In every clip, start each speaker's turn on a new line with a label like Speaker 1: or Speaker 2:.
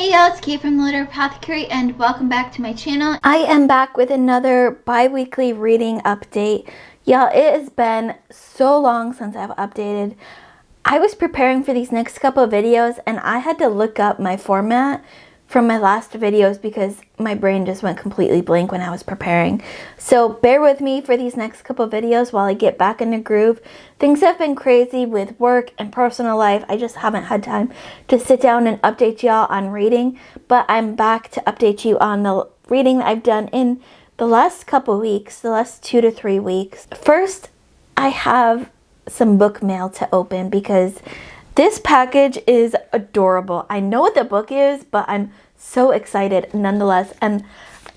Speaker 1: Hey y'all, it's Kate from the Apothecary and welcome back to my channel. I am back with another bi-weekly reading update. Y'all, it has been so long since I've updated. I was preparing for these next couple of videos and I had to look up my format from my last videos because my brain just went completely blank when I was preparing. So bear with me for these next couple of videos while I get back in the groove. Things have been crazy with work and personal life. I just haven't had time to sit down and update y'all on reading, but I'm back to update you on the reading that I've done in the last couple weeks, the last 2 to 3 weeks. First, I have some book mail to open because this package is adorable. I know what the book is, but I'm so excited nonetheless. And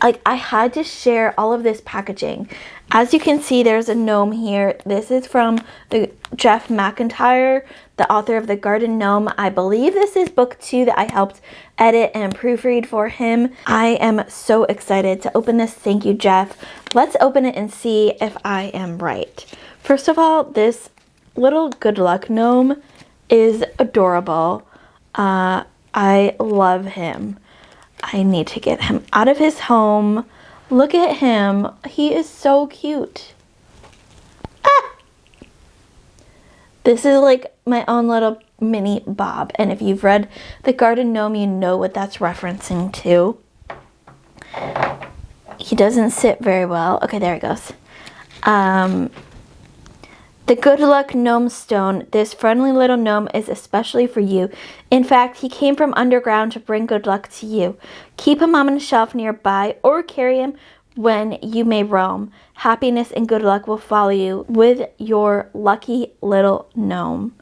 Speaker 1: I had to share all of this packaging. As you can see, there's a gnome here. This is from the Jeff McIntyre, the author of The Garden Gnome. I believe this is book 2 that I helped edit and proofread for him. I am so excited to open this. Thank you, Jeff. Let's open it and see if I am right. First of all, this little good luck gnome is adorable. I love him. I need to get him out of his home. Look at him. He is so cute. Ah! This is like my own little mini Bob. And if you've read The Garden Gnome, you know what that's referencing to. He doesn't sit very well. Okay, there he goes. The Good Luck Gnome Stone. This friendly little gnome is especially for you. In fact, he came from underground to bring good luck to you. Keep him on a shelf nearby or carry him when you may roam. Happiness and good luck will follow you with your lucky little gnome.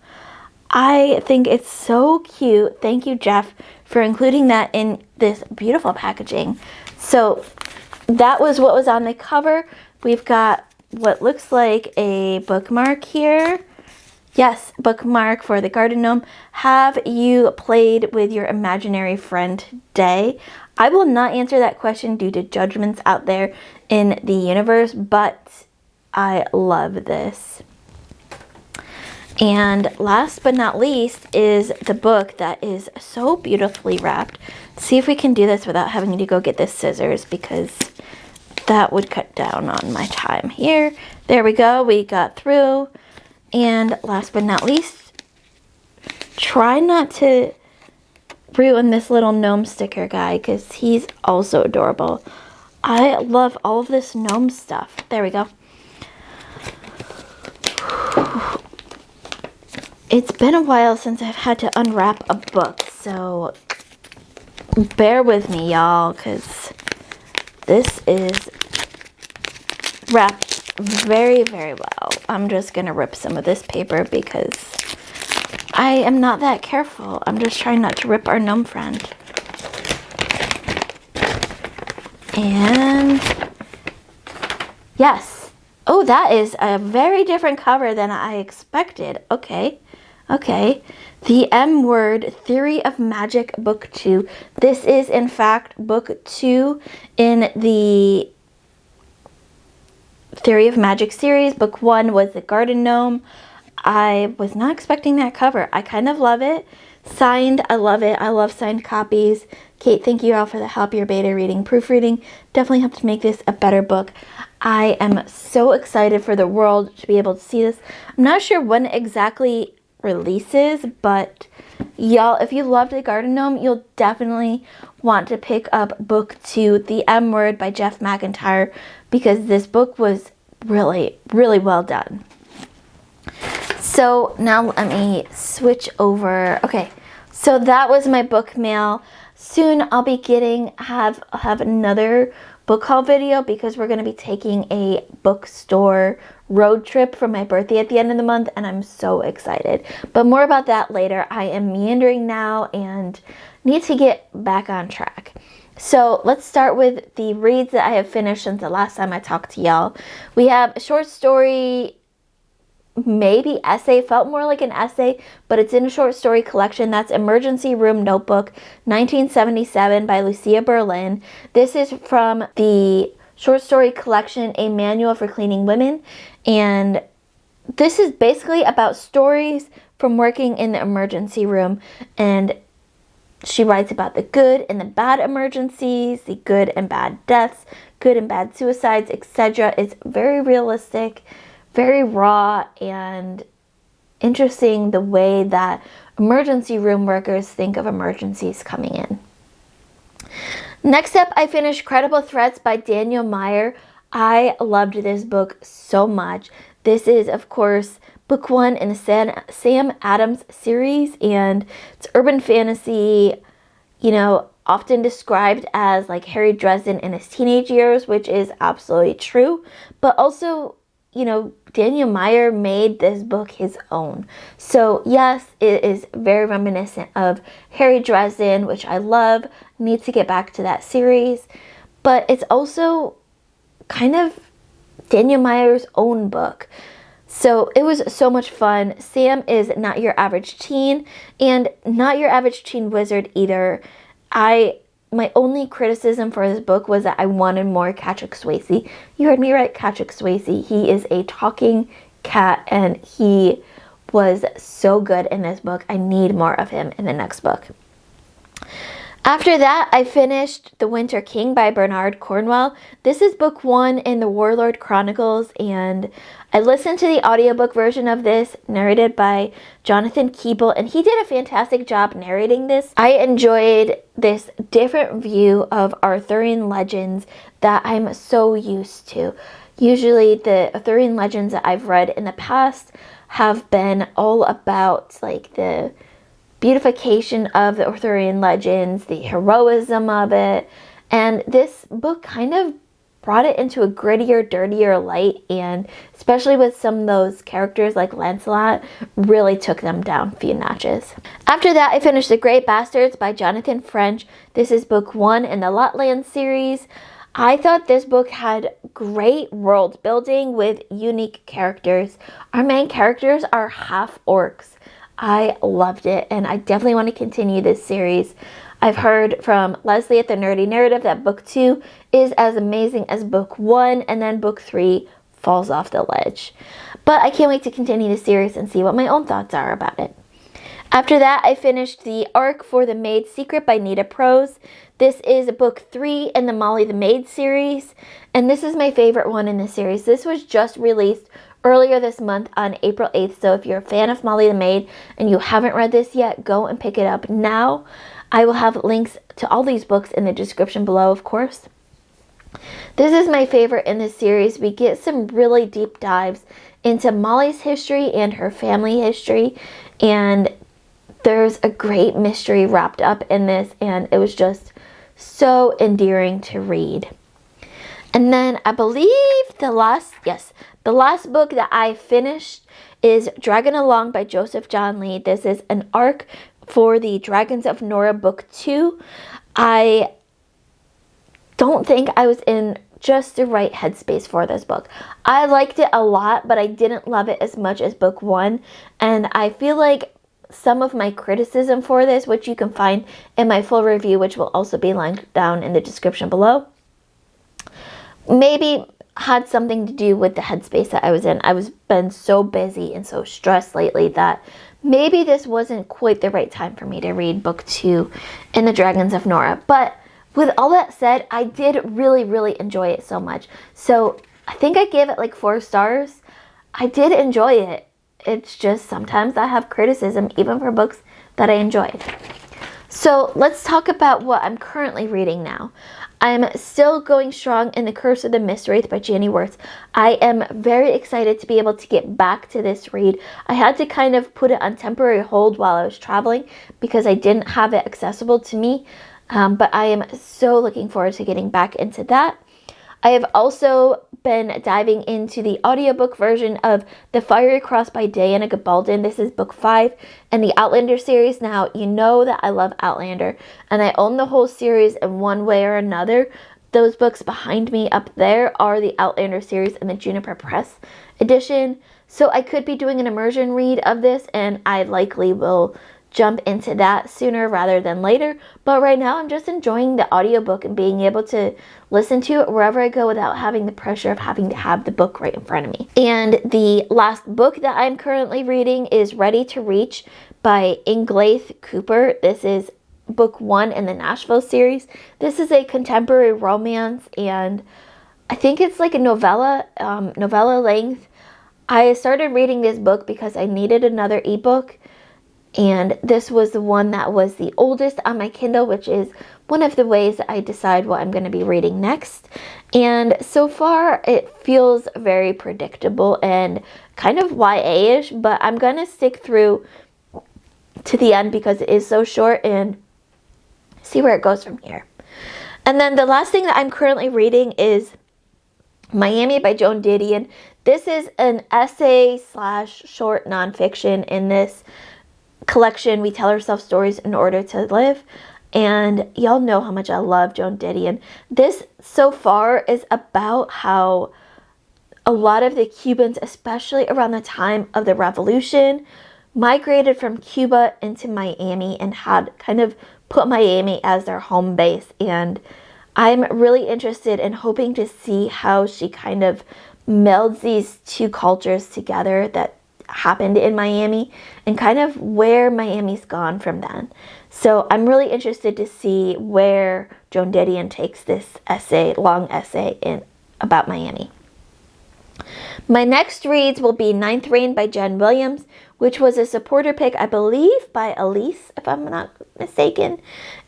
Speaker 1: I think it's so cute. Thank you, Jeff, for including that in this beautiful packaging. So that was what was on the cover. We've got what looks like a bookmark here. Yes, bookmark for The Garden Gnome. Have you played with your imaginary friend today? I will not answer that question due to judgments out there in the universe, but I love this. And last but not least is the book that is so beautifully wrapped. See if we can do this without having to go get the scissors because that would cut down on my time here. There we go. We got through. And last but not least, try not to ruin this little gnome sticker guy because he's also adorable. I love all of this gnome stuff. There we go. It's been a while since I've had to unwrap a book, so bear with me, y'all, because this is wrapped very, very well. I'm just going to rip some of this paper because I am not that careful. I'm just trying not to rip our gnome friend. And yes. Oh, that is a very different cover than I expected. Okay. Okay. The M Word, Theory of Magic, Book 2. This is, in fact, Book 2 in the Theory of Magic series. Book 1 was The Garden Gnome. I was not expecting that cover. I kind of love it. Signed, I love it. I love signed copies. Kate, thank you all for the help. Your beta reading, proofreading definitely helped make this a better book. I am so excited for the world to be able to see this. I'm not sure when exactly releases, but y'all, if you loved The Garden Gnome, you'll definitely want to pick up book 2, The M Word by Jeff McIntyre, because this book was really, really well done. So now let me switch over. Okay, so that was my book mail. Soon I'll be have another book haul video because we're going to be taking a bookstore road trip for my birthday at the end of the month, and I'm so excited. But more about that later. I am meandering now and need to get back on track. So let's start with the reads that I have finished since the last time I talked to y'all. We have a short story, maybe essay, felt more like an essay, but it's in a short story collection. That's Emergency Room Notebook, 1977 by Lucia Berlin. This is from the short story collection, A Manual for Cleaning Women. And this is basically about stories from working in the emergency room. And She writes about the good and the bad emergencies, the good and bad deaths, good and bad suicides, etc. It's very realistic, very raw, and interesting the way that emergency room workers think of emergencies coming in. Next up, I finished Credible Threats by Daniel Meyer. I loved this book so much. This is, of course, book 1 in the Sam Adams series, and it's urban fantasy, often described as like Harry Dresden in his teenage years, which is absolutely true. But also, Daniel Meyer made this book his own. So yes, it is very reminiscent of Harry Dresden, which I love. Need to get back to that series. But it's also kind of Daniel Meyer's own book. So it was so much fun. Sam is not your average teen and not your average teen wizard either. My only criticism for this book was that I wanted more Patrick Swayze. You heard me right, Patrick Swayze. He is a talking cat and he was so good in this book. I need more of him in the next book. After that, I finished The Winter King by Bernard Cornwell. This is book 1 in the Warlord Chronicles, and I listened to the audiobook version of this, narrated by Jonathan Keeble, and he did a fantastic job narrating this. I enjoyed this different view of Arthurian legends that I'm so used to. Usually the Arthurian legends that I've read in the past have been all about like the beautification of the Arthurian legends, the heroism of it, and this book kind of brought it into a grittier, dirtier light, and especially with some of those characters like Lancelot, really took them down a few notches. After that, I finished The Great Bastards by Jonathan French. This is book 1 in the Lotland series. I thought this book had great world building with unique characters. Our main characters are half orcs. I loved it, and I definitely want to continue this series. I've heard from Leslie at the Nerdy Narrative that book 2 is as amazing as book 1, and then book 3 falls off the ledge. But I can't wait to continue the series and see what my own thoughts are about it. After that, I finished the arc for The Maid's Secret by Nita Prose. This is book 3 in the Molly the Maid series, and this is my favorite one in the series. This was just released earlier this month on April 8th, so if you're a fan of Molly the Maid and you haven't read this yet, go and pick it up now. I will have links to all these books in the description below, of course. This is my favorite in this series. We get some really deep dives into Molly's history and her family history, and there's a great mystery wrapped up in this, and it was just so endearing to read. And then I believe the last book that I finished is Dragon Along by Joseph John Lee. This is an arc for the Dragons of Nora book 2. I don't think I was in just the right headspace for this book. I liked it a lot, but I didn't love it as much as book 1. And I feel like some of my criticism for this, which you can find in my full review, which will also be linked down in the description below, maybe had something to do with the headspace that I was in. I was been so busy and so stressed lately that maybe this wasn't quite the right time for me to read book 2 in the Dragons of Nora. But with all that said, I did really, really enjoy it so much. So I think I gave it like 4 stars. I did enjoy it. It's just sometimes I have criticism even for books that I enjoyed. So let's talk about what I'm currently reading now. I'm still going strong in The Curse of the Mist Wraith by Janie Wirtz. I am very excited to be able to get back to this read. I had to kind of put it on temporary hold while I was traveling because I didn't have it accessible to me. But I am so looking forward to getting back into that. I have also been diving into the audiobook version of The Fiery Cross by Diana Gabaldon. This is book 5 in the Outlander series. Now, you know that I love Outlander, and I own the whole series in one way or another. Those books behind me up there are the Outlander series in the Juniper Press edition. So I could be doing an immersion read of this, and I likely will jump into that sooner rather than later. But right now I'm just enjoying the audiobook and being able to listen to it wherever I go without having the pressure of having to have the book right in front of me. And the last book that I'm currently reading is Ready to Reach by Inglaith Cooper. This is book 1 in the Nashville series. This is a contemporary romance, and I think it's like a novella length. I started reading this book because I needed another ebook, and this was the one that was the oldest on my Kindle, which is one of the ways that I decide what I'm going to be reading next. And so far, it feels very predictable and kind of YA-ish, but I'm going to stick through to the end because it is so short and see where it goes from here. And then the last thing that I'm currently reading is Miami by Joan Didion. This is an essay/short nonfiction. In this collection, we tell ourselves stories in order to live, and y'all know how much I love Joan Didion. This so far is about how a lot of the Cubans, especially around the time of the revolution, migrated from Cuba into Miami and had kind of put Miami as their home base. And I'm really interested in hoping to see how she kind of melds these two cultures together that happened in Miami and kind of where Miami's gone from then. So I'm really interested to see where Joan Didion takes this long essay about Miami. My next reads will be Ninth Reign by Jen Williams, which was a supporter pick, I believe, by Elise, if I'm not mistaken,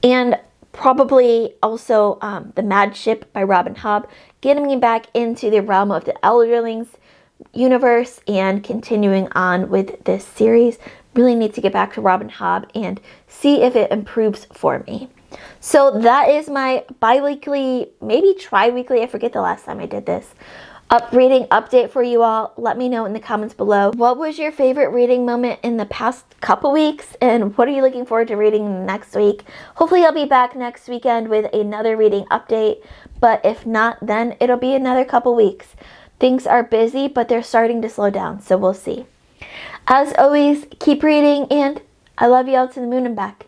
Speaker 1: and probably also The Mad Ship by Robin Hobb, getting me back into the realm of the Elderlings universe and continuing on with this series. Really need to get back to Robin Hobb and see if it improves for me. So that is my bi-weekly, maybe tri-weekly, I forget the last time I did this, reading update for you all. Let me know in the comments below. What was your favorite reading moment in the past couple weeks, and what are you looking forward to reading next week? Hopefully I'll be back next weekend with another reading update, but if not, then it'll be another couple weeks. Things are busy, but they're starting to slow down, so we'll see. As always, keep reading, and I love you all to the moon and back.